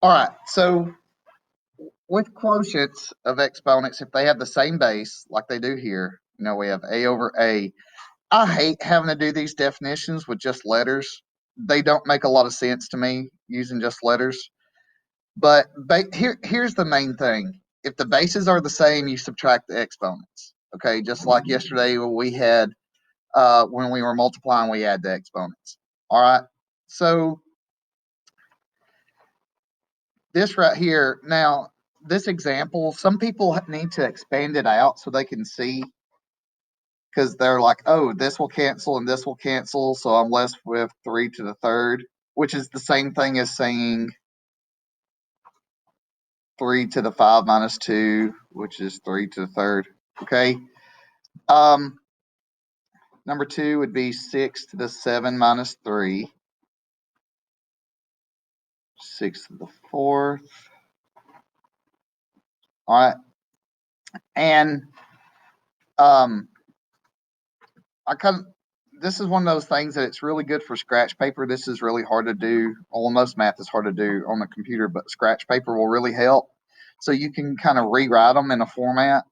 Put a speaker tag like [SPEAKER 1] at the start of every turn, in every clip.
[SPEAKER 1] All right, so with quotients of exponents, if they have the same base like they do here, we have a over a. I hate having to do these definitions with just letters. They don't make a lot of sense to me using just letters. But here's the main thing. If the bases are the same, you subtract the exponents. Okay, just like yesterday we had when we were multiplying, we add the exponents. All right, so this right here, now this example, some people need to expand it out so they can see, because they're like, oh, this will cancel and this will cancel, so I'm left with 3 to the third, which is the same thing as saying 3 to the 5 minus 2, which is 3 to the third. Okay. Number 2 would be 6 to the 7 minus 3. 6 to the fourth. All right. And this is one of those things that it's really good for scratch paper. This is really hard to do. Well, most math is hard to do on the computer, but scratch paper will really help. So you can kind of rewrite them in a format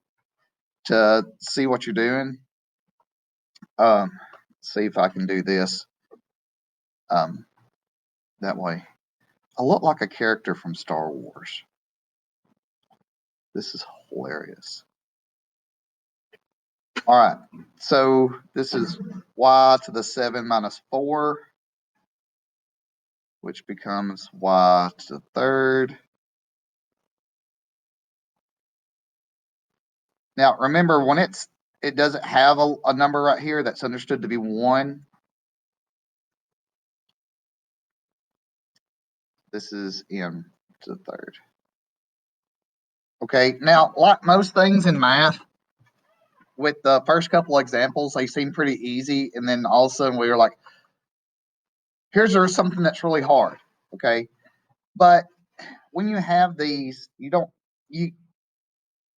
[SPEAKER 1] to see what you're doing. See if I can do this that way. I look like a character from Star Wars. This is hilarious. All right, so this is y to the 7 minus 4, which becomes y to the third. Now, remember, when it doesn't have a number right here that's understood to be 1, this is m to the third. Okay, now, like most things in math, with the first couple examples, they seem pretty easy, and then all of a sudden we were like, here's something that's really hard, okay? But when you have these,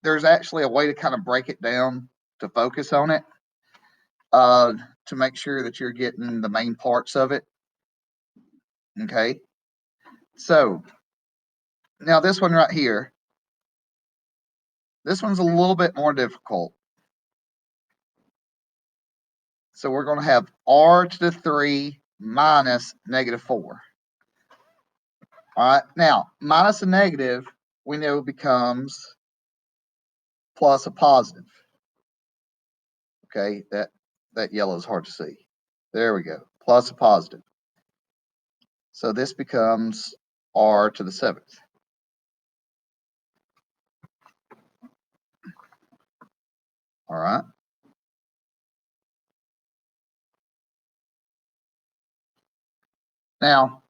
[SPEAKER 1] there's actually a way to kind of break it down to focus on it, to make sure that you're getting the main parts of it, okay? So now this one right here, this one's a little bit more difficult. So we're going to have r to the 3 minus negative 4. All right, now minus a negative, we know becomes plus a positive. Okay, that yellow is hard to see. There we go, plus a positive. So this becomes r to the 7th. All right. Now,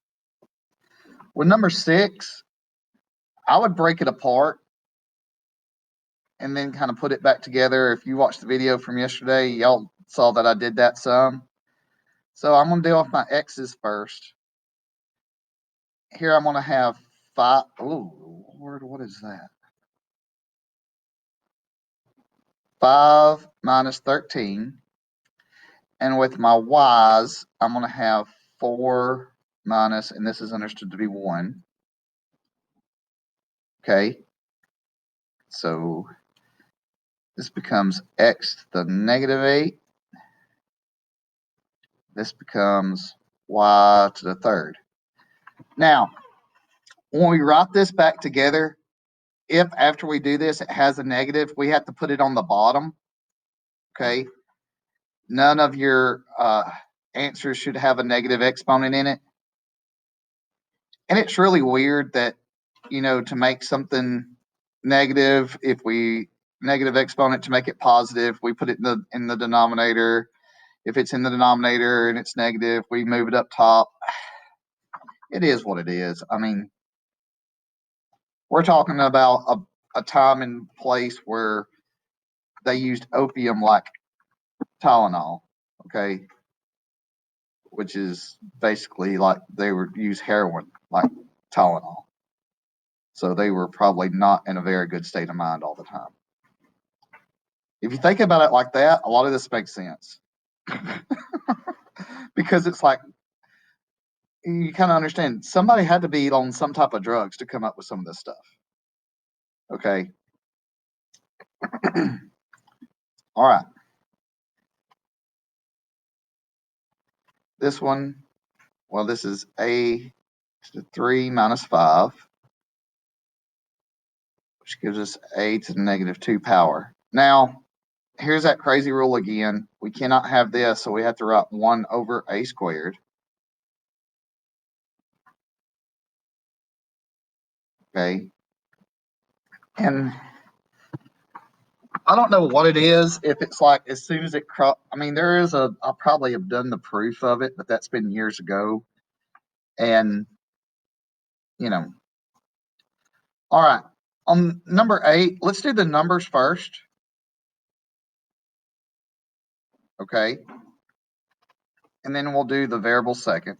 [SPEAKER 1] with number 6, I would break it apart and then kind of put it back together. If you watched the video from yesterday, y'all saw that I did that some. So I'm going to deal with my x's first. Here I'm going to have 5. Oh, Lord, what is that? 5 minus 13. And with my y's, I'm going to have 4 minus, and this is understood to be 1. Okay. So this becomes x to the negative 8. This becomes y to the third. Now, when we write this back together, if after we do this it has a negative, we have to put it on the bottom. Okay. None of your answers should have a negative exponent in it. And it's really weird that, to make something negative, if we negative exponent to make it positive, we put it in the denominator. If it's in the denominator and it's negative, we move it up top. It is what it is. I mean, we're talking about a time and place where they used opium like Tylenol, okay, which is basically like they would use heroin like Tylenol. So they were probably not in a very good state of mind all the time. If you think about it like that, a lot of this makes sense. Because it's like, you kind of understand somebody had to be on some type of drugs to come up with some of this stuff. Okay. All right. This one, well, this is a to the 3 minus 5, which gives us a to the negative 2 power. Now, here's that crazy rule again. We cannot have this, so we have to write 1 over a squared. Okay. And I don't know what it is. If it's like as soon as it I mean, there is I'll probably have done the proof of it, but that's been years ago. And, you know, all right. On number 8, let's do the numbers first. Okay. And then we'll do the variable second.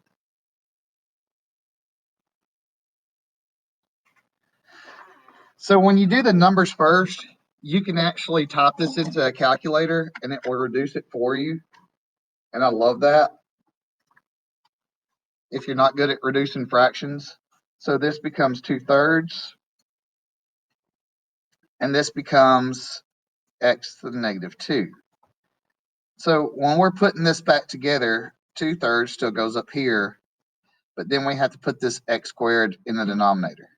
[SPEAKER 1] So when you do the numbers first, you can actually type this into a calculator and it will reduce it for you. And I love that if you're not good at reducing fractions. So this becomes 2/3, and this becomes x to the negative 2. So when we're putting this back together, 2/3 still goes up here, but then we have to put this x squared in the denominator.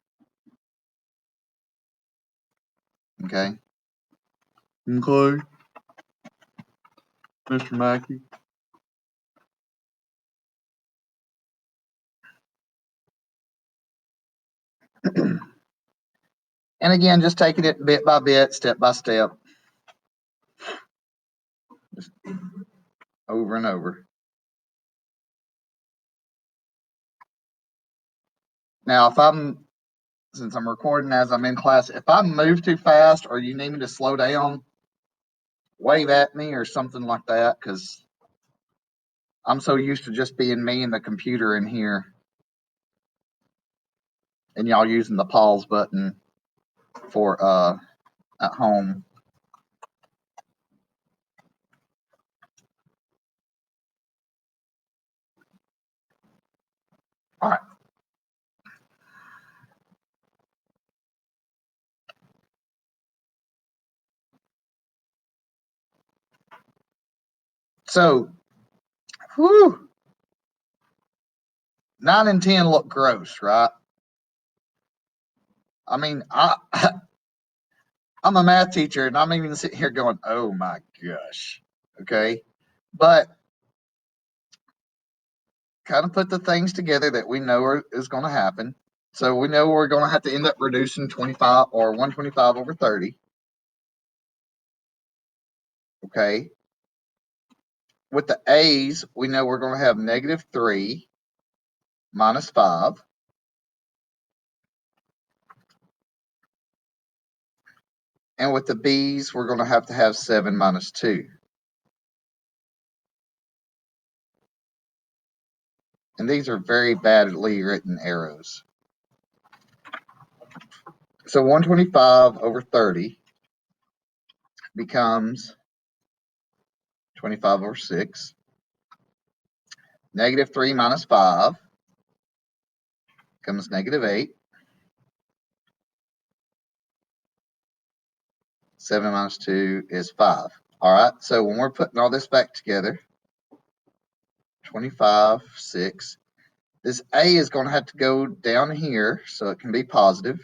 [SPEAKER 1] Okay. Okay. Mr. Mackey. And again, just taking it bit by bit, step by step, just over and over. Now, since I'm recording as I'm in class, if I move too fast or you need me to slow down, wave at me or something like that, because I'm so used to just being me and the computer in here and y'all using the pause button for at home. All right. So, whew, 9 and 10 look gross, right? I mean, I'm a math teacher and I'm even sitting here going, oh my gosh. Okay. But kind of put the things together that we know is going to happen. So we know we're going to have to end up reducing 25 or 125 over 30. Okay. With the A's, we know we're going to have negative 3 minus 5. And with the B's, we're going to have 7 minus 2. And these are very badly written arrows. So 125 over 30 becomes 25 over 6. Negative 3 minus 5 becomes negative 8. 7 minus 2 is 5. All right, so when we're putting all this back together, 25, 6, this A is going to have to go down here so it can be positive.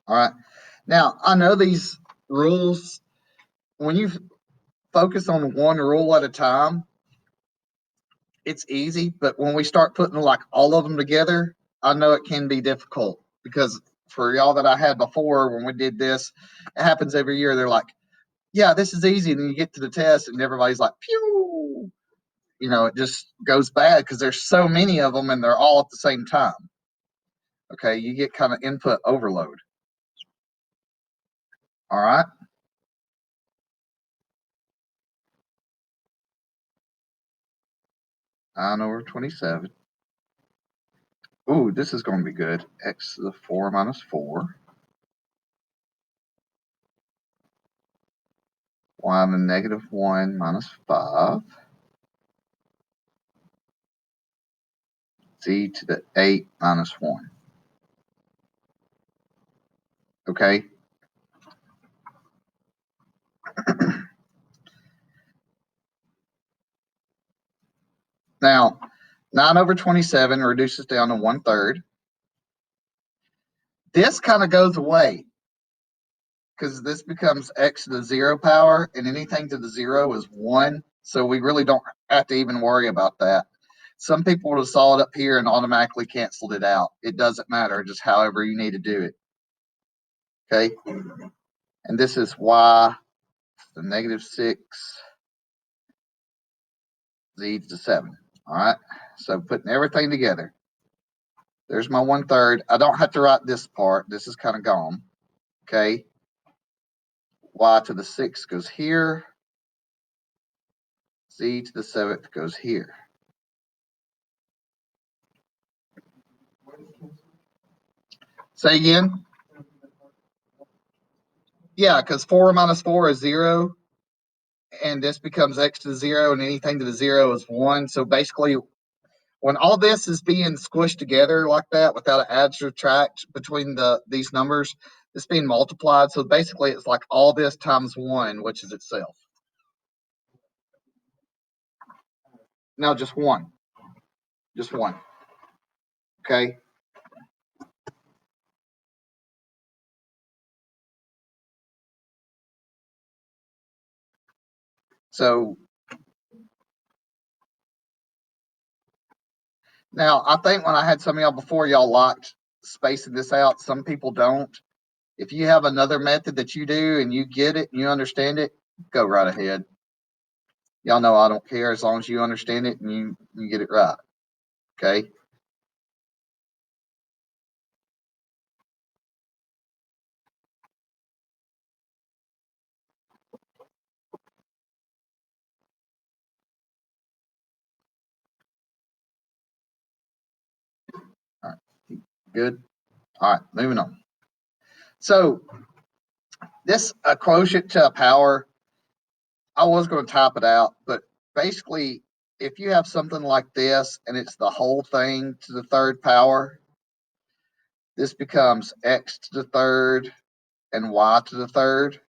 [SPEAKER 1] All right, now I know these rules, when you focus on one rule at a time, it's easy, but when we start putting like all of them together, I know it can be difficult because for y'all that I had before, when we did this, it happens every year. They're like, yeah, this is easy. And then you get to the test and everybody's like, pew, it just goes bad because there's so many of them and they're all at the same time. Okay, you get kind of input overload. All right. 9 over 27. Ooh, this is going to be good. X to the 4 minus 4. y to the negative 1 minus 5, z to the 8 minus 1. Okay? Now, 9 over 27 reduces down to 1/3. This kind of goes away because this becomes x to the 0 power, and anything to the 0 is 1. So we really don't have to even worry about that. Some people would have saw it up here and automatically canceled it out. It doesn't matter, just however you need to do it. Okay? And this is y to the negative 6, z to the 7. All right? So putting everything together. There's my 1/3. I don't have to write this part. This is kind of gone. Okay? Y to the 6 goes here. Z to the 7th goes here. Say again? Yeah, because 4 minus 4 is 0, and this becomes x to the 0, and anything to the 0 is 1. So basically, when all this is being squished together like that without an add subtract between these numbers, it's being multiplied. So basically, it's like all this times 1, which is itself. No, just 1. Just 1. Okay? So now I think when I had some of y'all before, y'all liked spacing this out. Some people don't. If you have another method that you do and you get it and you understand it, go right ahead. Y'all know I don't care as long as you understand it and you get it right. Okay? All right. Good. All right, moving on. So this quotient to a power, I was going to type it out, but basically, if you have something like this and it's the whole thing to the third power, this becomes x to the third and y to the third.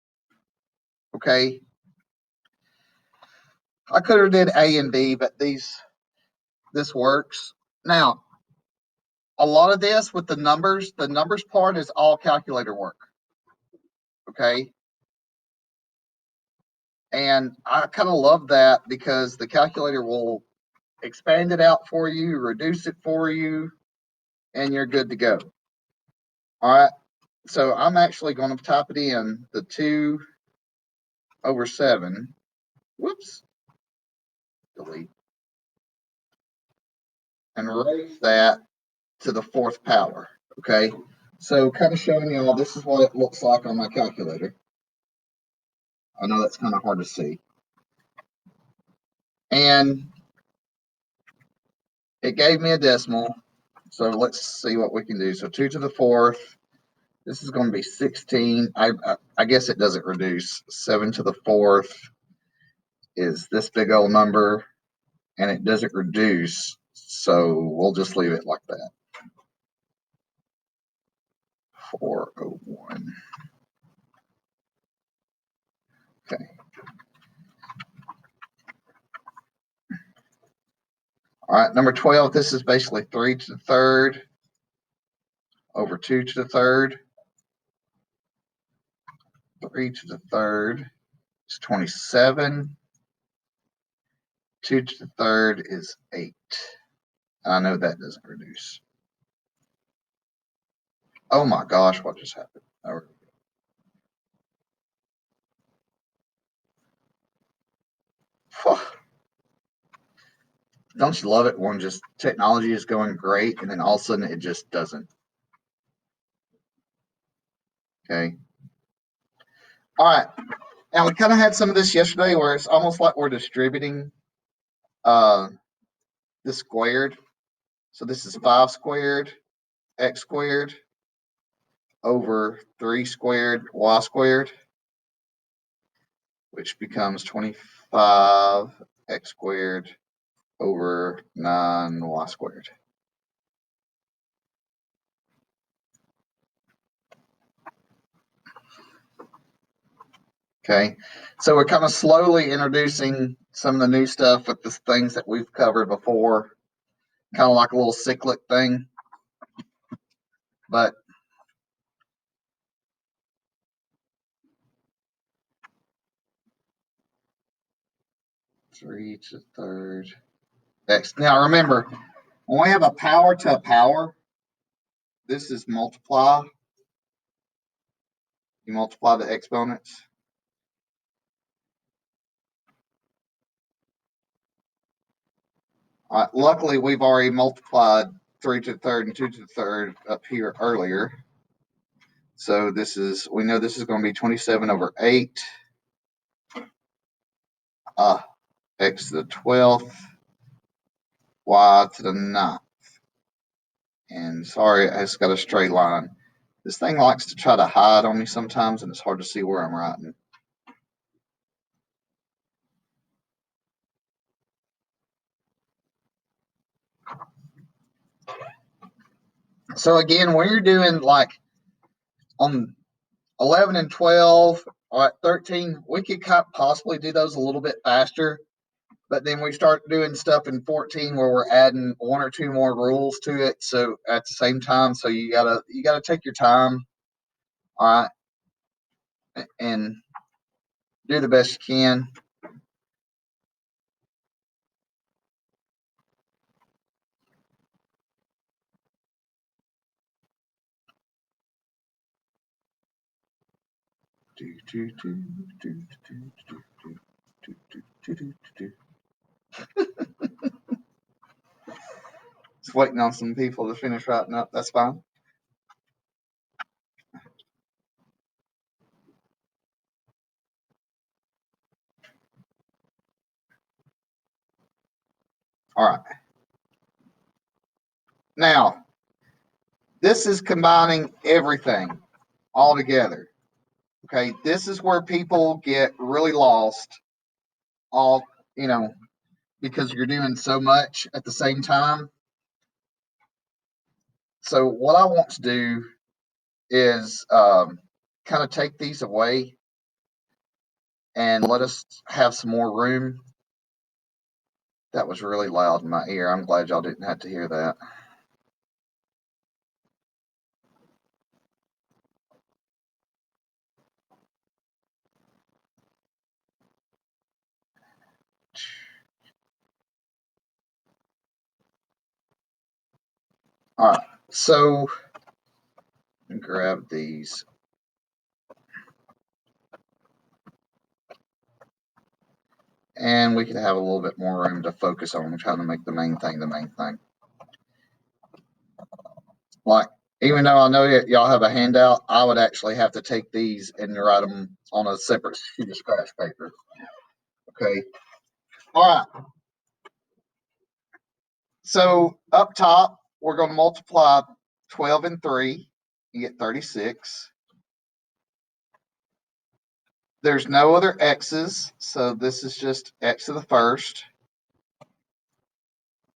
[SPEAKER 1] Okay. I could have did a and b, but this works. Now, a lot of this with the numbers part is all calculator work. Okay. And I kind of love that because the calculator will expand it out for you, reduce it for you, and you're good to go. All right. So I'm actually going to type it in the 2 over 7. Whoops. Delete. And raise that to the 4th power. Okay. So kind of showing you all this is what it looks like on my calculator. I know that's kind of hard to see. And it gave me a decimal. So let's see what we can do. So 2 to the 4th. This is going to be 16. I guess it doesn't reduce. 7 to the 4th is this big old number, and it doesn't reduce. So we'll just leave it like that. 401. Okay. All right, number 12, this is basically 3 to the 3rd over 2 to the 3rd. 3 to the 3rd is 27. 2 to the 3rd is 8. I know that doesn't reduce. Oh my gosh, what just happened? Don't you love it when just technology is going great and then all of a sudden it just doesn't? Okay. All right. Now we kind of had some of this yesterday where it's almost like we're distributing this squared. So this is 5 squared x squared over 3 squared y squared. which becomes 25 x squared over 9y squared. Okay, so we're kind of slowly introducing some of the new stuff with the things that we've covered before, kind of like a little cyclic thing. But three to the third x. Now remember, when we have a power to a power, this is multiply. You multiply the exponents. All right, luckily, we've already multiplied 3 to the third and 2 to the third up here earlier. So this is, we know this is going to be 27 over 8, x to the 12th, y to the 9th. And sorry, it's got a straight line. This thing likes to try to hide on me sometimes, and it's hard to see where I'm writing. So again, when you're doing like on 11 and 12, all right, 13, we could possibly do those a little bit faster. But then we start doing stuff in 14 where we're adding one or two more rules to it. So at the same time, so you gotta take your time, all right, and do the best you can. Just waiting on some people to finish writing up. That's fine. All right. Now, this is combining everything all together. Okay, this is where people get really lost, all because you're doing so much at the same time. So what I want to do is kind of take these away and let us have some more room. That was really loud in my ear. I'm glad y'all didn't have to hear that. All right, so grab these. And we can have a little bit more room to focus on trying to make the main thing the main thing. Like, even though I know y'all have a handout, I would actually have to take these and write them on a separate sheet of scratch paper. Okay. All right. So up top, we're going to multiply 12 and 3. You get 36. There's no other x's, so this is just x to the first.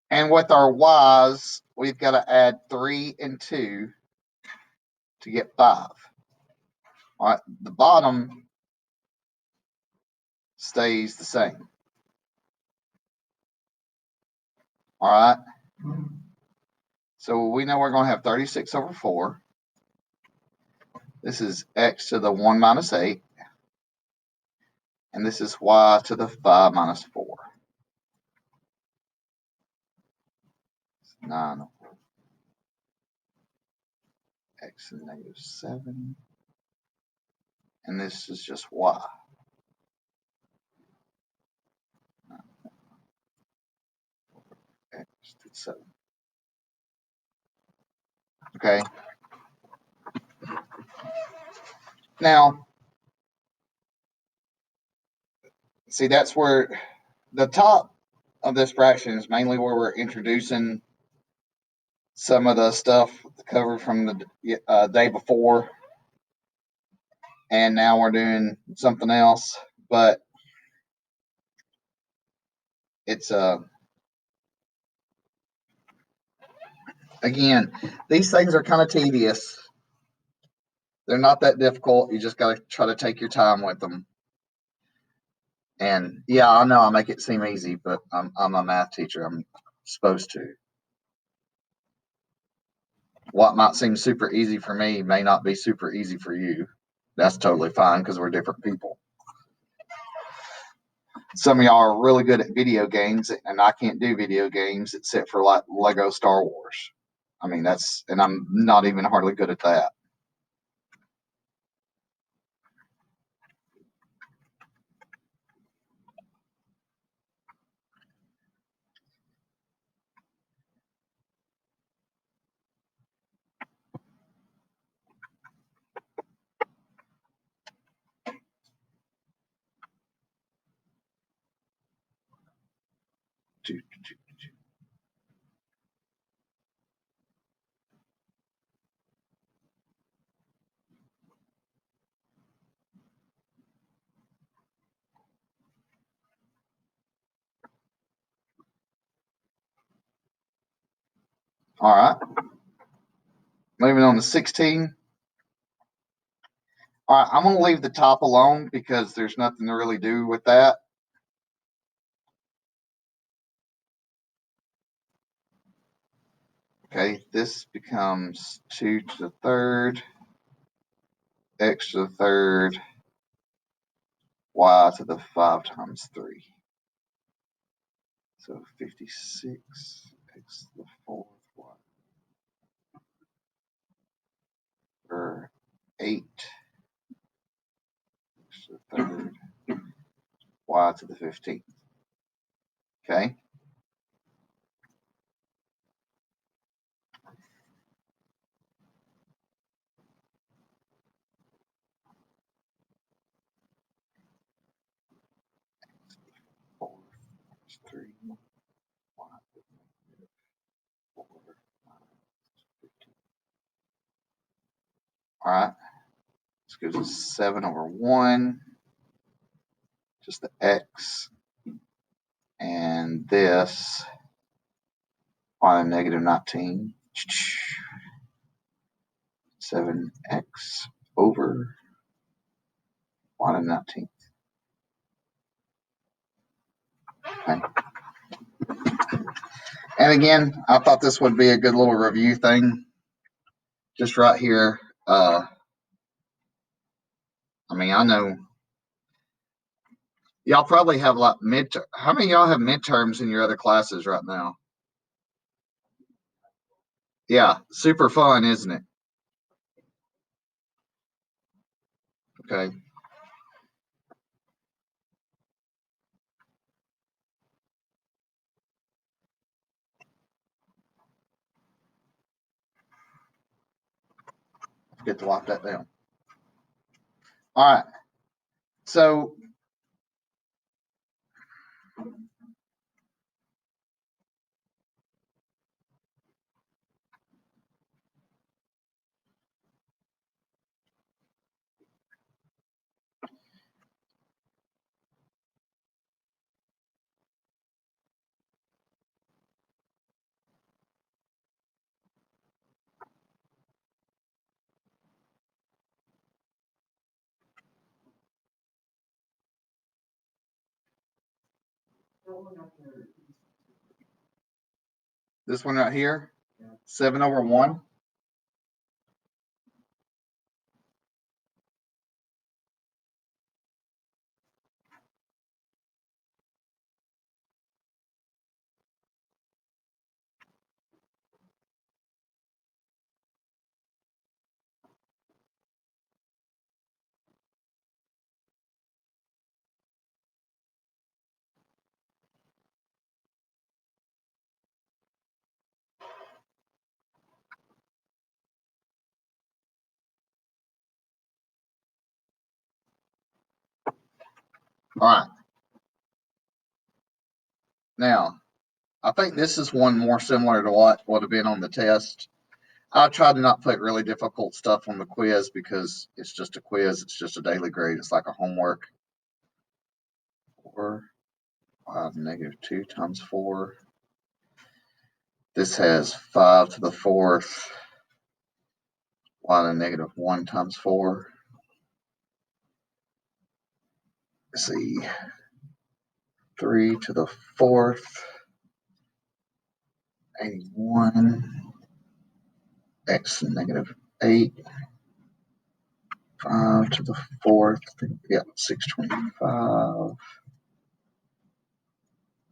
[SPEAKER 1] And with our y's, we've got to add 3 and 2 to get 5. All right, the bottom stays the same. All right. So we know we're going to have 36 over 4. This is x to the 1 minus 8. And this is y to the 5 minus 4. 9 x to the negative 7. And this is just y. X to the 7. Okay. Now, see, that's where the top of this fraction is mainly where we're introducing some of the stuff covered from the day before. And now we're doing something else. But it's again, these things are kind of tedious. They're not that difficult. You just got to try to take your time with them. And yeah, I know I make it seem easy, but I'm a math teacher. I'm supposed to. What might seem super easy for me may not be super easy for you. That's totally fine because we're different people. Some of y'all are really good at video games, and I can't do video games except for like Lego Star Wars. I mean, and I'm not even hardly good at that. All right. Moving on to 16. All right, I'm going to leave the top alone because there's nothing to really do with that. Okay, this becomes 2 to the third, x to the third, y to the 5 times 3. So 56, x to the 4th, y, or 8, x to the 3rd, y to the 15th. Okay. Four, 3, y, 4, 15. All right. This gives us 7 over 1, just the x, and this y to negative 19. 7x over y to 19. Okay. And again, I thought this would be a good little review thing. Just right here. I mean, I know y'all probably have like how many of y'all have midterms in your other classes right now? Yeah, super fun, isn't it? Okay. Get to lock that down. All right. So this one right here, 7 over 1. All right. Now, I think this is one more similar to what would have been on the test. I tried to not put really difficult stuff on the quiz because it's just a quiz. It's just a daily grade. It's like a homework. 4 y to the negative 2 times 4. This has 5 to the 4th, y to the negative 1 times 4. Let's see, 3 to the 4th, 81, x to the negative 8, 5 to the 4th, yep, 625,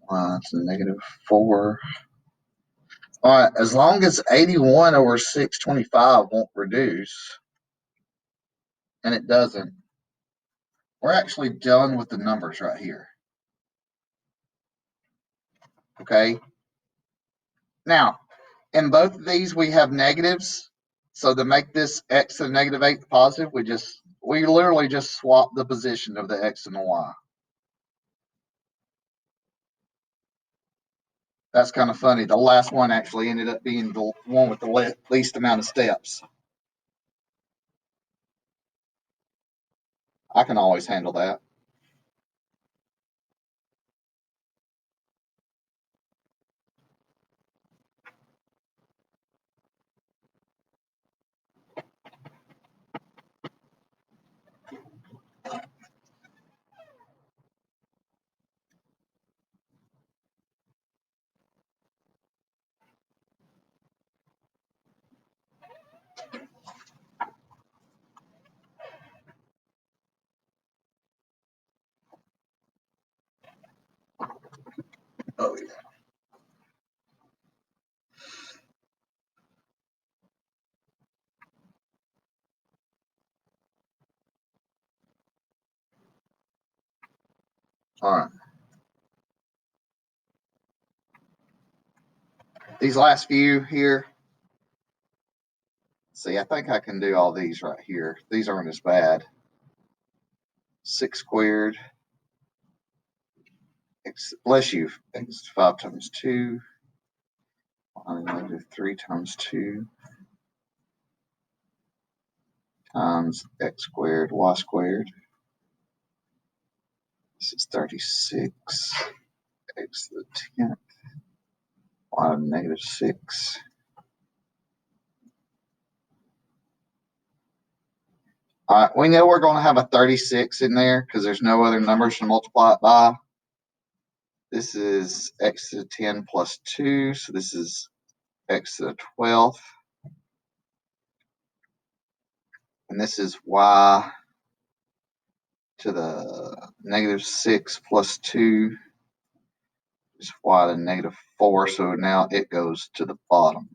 [SPEAKER 1] y to the negative 4. All right, as long as 81 over 625 won't reduce, and it doesn't, we're actually done with the numbers right here. Okay. Now, in both of these, we have negatives. So to make this x to the negative 8 positive, we literally just swap the position of the x and the y. That's kind of funny. The last one actually ended up being the one with the least amount of steps. I can always handle that. Oh, yeah. All right. These last few here, see, I think I can do all these right here. These aren't as bad. 6 squared, x, bless you, x 5 times 2, negative 3 times 2 times x squared, y squared. This is 36, x to the 10th, y to the negative 6. All right, we know we're going to have a 36 in there because there's no other numbers to multiply it by. This is x to the 10 plus 2, so this is x to the 12th. And this is y to the negative 6 plus 2 is y to the negative 4, so now it goes to the bottom.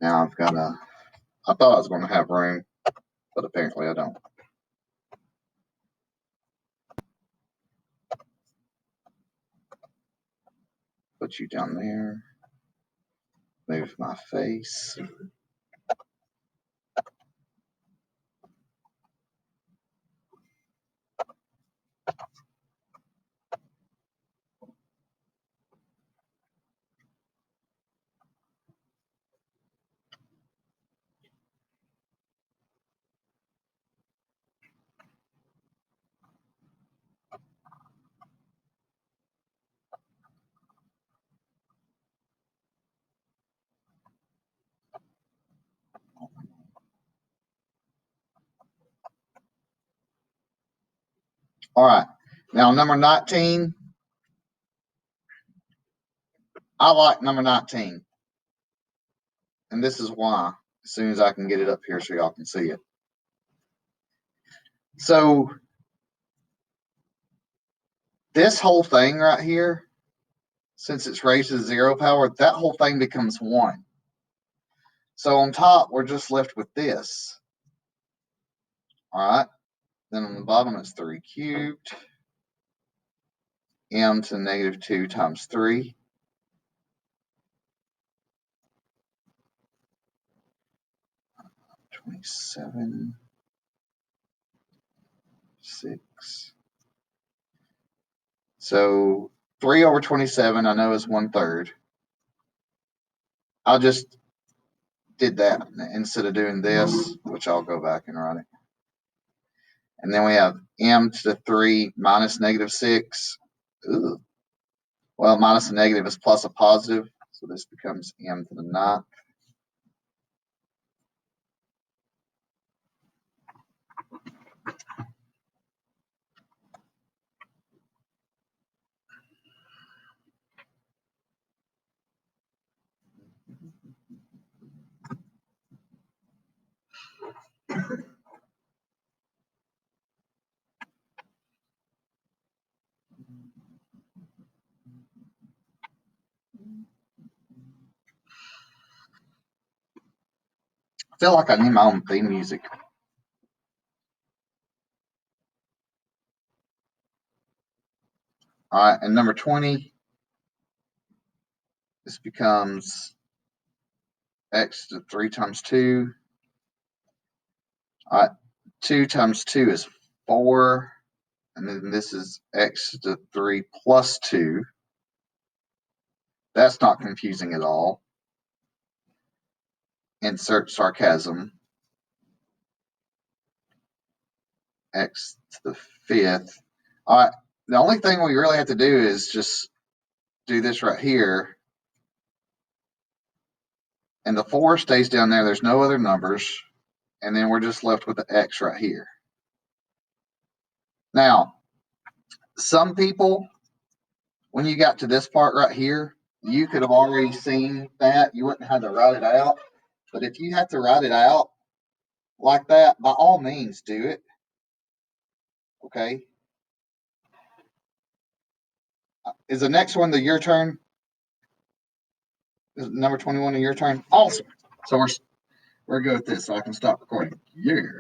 [SPEAKER 1] Now I've got I thought I was going to have room, but apparently I don't. Put you down there. Move my face. All right. Now, number 19. I like number 19. And this is why, as soon as I can get it up here so y'all can see it. So, this whole thing right here, since it's raised to 0 power, that whole thing becomes 1. So, on top, we're just left with this. All right. Then on the bottom, it's 3 cubed. M to the negative 2 times 3. 27. 6. So 3 over 27, I know is 1/3. I just did that instead of doing this, which I'll go back and write it. And then we have m to the 3 minus negative 6. Ooh. Well, minus a negative is plus a positive, so this becomes m to the 9th. I feel like I need my own theme music. All right, and number 20, this becomes x to the 3 times 2. All right, 2 times 2 is 4, and then this is x to the 3 plus 2. That's not confusing at all. Insert sarcasm. X to the 5th. All right, the only thing we really have to do is just do this right here. And the 4 stays down there. There's no other numbers. And then we're just left with the x right here. Now, some people, when you got to this part right here, you could have already seen that. You wouldn't have to write it out. But if you have to write it out like that, by all means, do it. Okay. Is the next one your turn? Is number 21 your turn? Awesome. So we're good with this, so I can stop recording. Yeah.